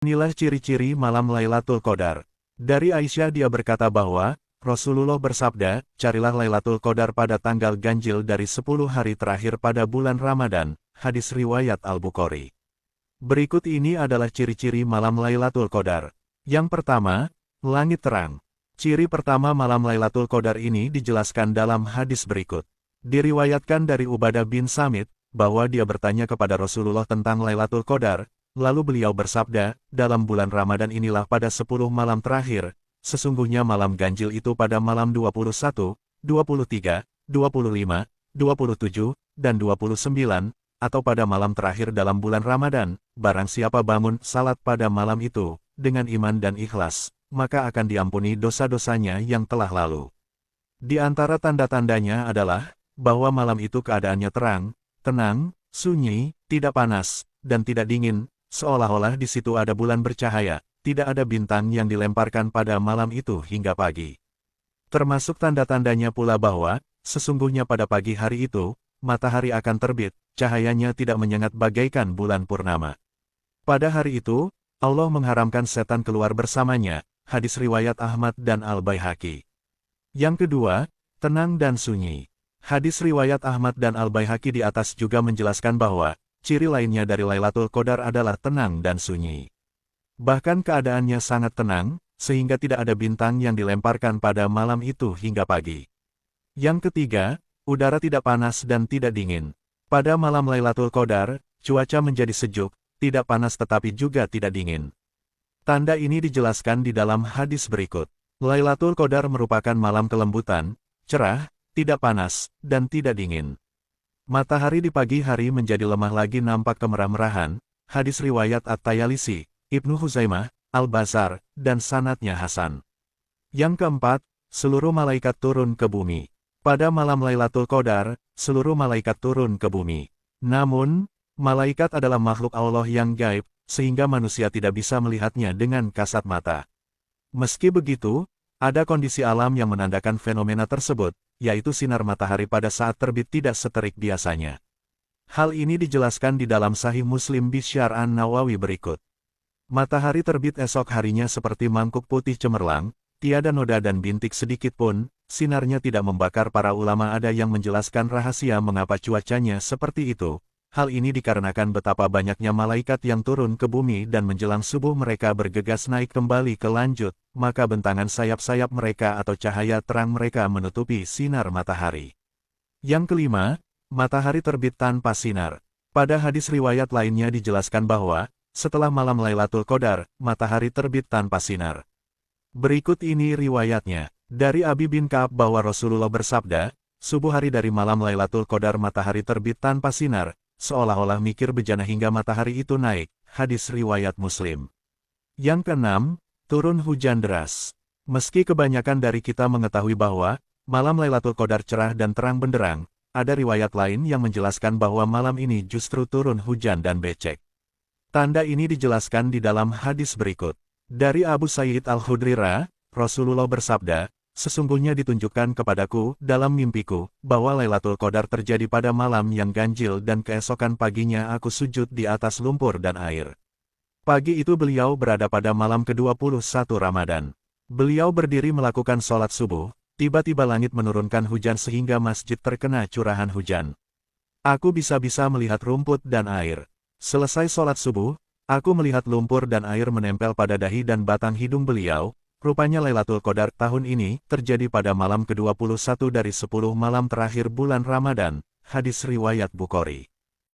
Inilah ciri-ciri malam Lailatul Qadar. Dari Aisyah dia berkata bahwa, Rasulullah bersabda, carilah Lailatul Qadar pada tanggal ganjil dari 10 hari terakhir pada bulan Ramadan, hadis riwayat Al-Bukhari. Berikut ini adalah ciri-ciri malam Lailatul Qadar. Yang pertama, langit terang. Ciri pertama malam Lailatul Qadar ini dijelaskan dalam hadis berikut. Diriwayatkan dari Ubadah bin Samit, bahwa dia bertanya kepada Rasulullah tentang Lailatul Qadar, lalu beliau bersabda, dalam bulan Ramadan inilah pada 10 malam terakhir, sesungguhnya malam ganjil itu pada malam 21, 23, 25, 27, dan 29, atau pada malam terakhir dalam bulan Ramadan, barang siapa bangun salat pada malam itu, dengan iman dan ikhlas, maka akan diampuni dosa-dosanya yang telah lalu. Di antara tanda-tandanya adalah, bahwa malam itu keadaannya terang, tenang, sunyi, tidak panas, dan tidak dingin, seolah-olah di situ ada bulan bercahaya, tidak ada bintang yang dilemparkan pada malam itu hingga pagi. Termasuk tanda-tandanya pula bahwa, sesungguhnya pada pagi hari itu, matahari akan terbit, cahayanya tidak menyengat bagaikan bulan purnama. Pada hari itu, Allah mengharamkan setan keluar bersamanya, hadis riwayat Ahmad dan Al-Baihaqi. Yang kedua, tenang dan sunyi. Hadis riwayat Ahmad dan Al-Baihaqi di atas juga menjelaskan bahwa, ciri lainnya dari Lailatul Qadar adalah tenang dan sunyi. Bahkan keadaannya sangat tenang, sehingga tidak ada bintang yang dilemparkan pada malam itu hingga pagi. Yang ketiga, udara tidak panas dan tidak dingin. Pada malam Lailatul Qadar, cuaca menjadi sejuk, tidak panas tetapi juga tidak dingin. Tanda ini dijelaskan di dalam hadis berikut. Lailatul Qadar merupakan malam kelembutan, cerah, tidak panas, dan tidak dingin. Matahari di pagi hari menjadi lemah lagi nampak kemerah-merahan, hadis riwayat At-Tayalisi, Ibnu Huzaimah, Al-Bazar, dan sanadnya Hasan. Yang keempat, seluruh malaikat turun ke bumi. Pada malam Lailatul Qadar, seluruh malaikat turun ke bumi. Namun, malaikat adalah makhluk Allah yang gaib, sehingga manusia tidak bisa melihatnya dengan kasat mata. Meski begitu, ada kondisi alam yang menandakan fenomena tersebut, yaitu sinar matahari pada saat terbit tidak seterik biasanya. Hal ini dijelaskan di dalam Sahih Muslim Bisyar an-Nawawi berikut. Matahari terbit esok harinya seperti mangkuk putih cemerlang, tiada noda dan bintik sedikit pun, sinarnya tidak membakar. Para ulama ada yang menjelaskan rahasia mengapa cuacanya seperti itu. Hal ini dikarenakan betapa banyaknya malaikat yang turun ke bumi dan menjelang subuh mereka bergegas naik kembali ke lanjut, maka bentangan sayap-sayap mereka atau cahaya terang mereka menutupi sinar matahari. Yang kelima, matahari terbit tanpa sinar. Pada hadis riwayat lainnya dijelaskan bahwa, setelah malam Lailatul Qadar, matahari terbit tanpa sinar. Berikut ini riwayatnya, dari Abi bin Ka'ab bahwa Rasulullah bersabda, subuh hari dari malam Lailatul Qadar matahari terbit tanpa sinar, seolah-olah mikir bejana hingga matahari itu naik, hadis riwayat Muslim. Yang keenam, turun hujan deras. Meski kebanyakan dari kita mengetahui bahwa, malam Lailatul Qadar cerah dan terang benderang, ada riwayat lain yang menjelaskan bahwa malam ini justru turun hujan dan becek. Tanda ini dijelaskan di dalam hadis berikut. Dari Abu Sa'id Al-Khudri, Rasulullah bersabda, sesungguhnya ditunjukkan kepadaku dalam mimpiku, bahwa Lailatul Qadar terjadi pada malam yang ganjil dan keesokan paginya aku sujud di atas lumpur dan air. Pagi itu beliau berada pada malam ke-21 Ramadan. Beliau berdiri melakukan sholat subuh, tiba-tiba langit menurunkan hujan sehingga masjid terkena curahan hujan. Aku bisa-bisa melihat rumput dan air. Selesai sholat subuh, aku melihat lumpur dan air menempel pada dahi dan batang hidung beliau. Rupanya Lailatul Qadar tahun ini terjadi pada malam ke-21 dari 10 malam terakhir bulan Ramadan, hadis riwayat Bukhari.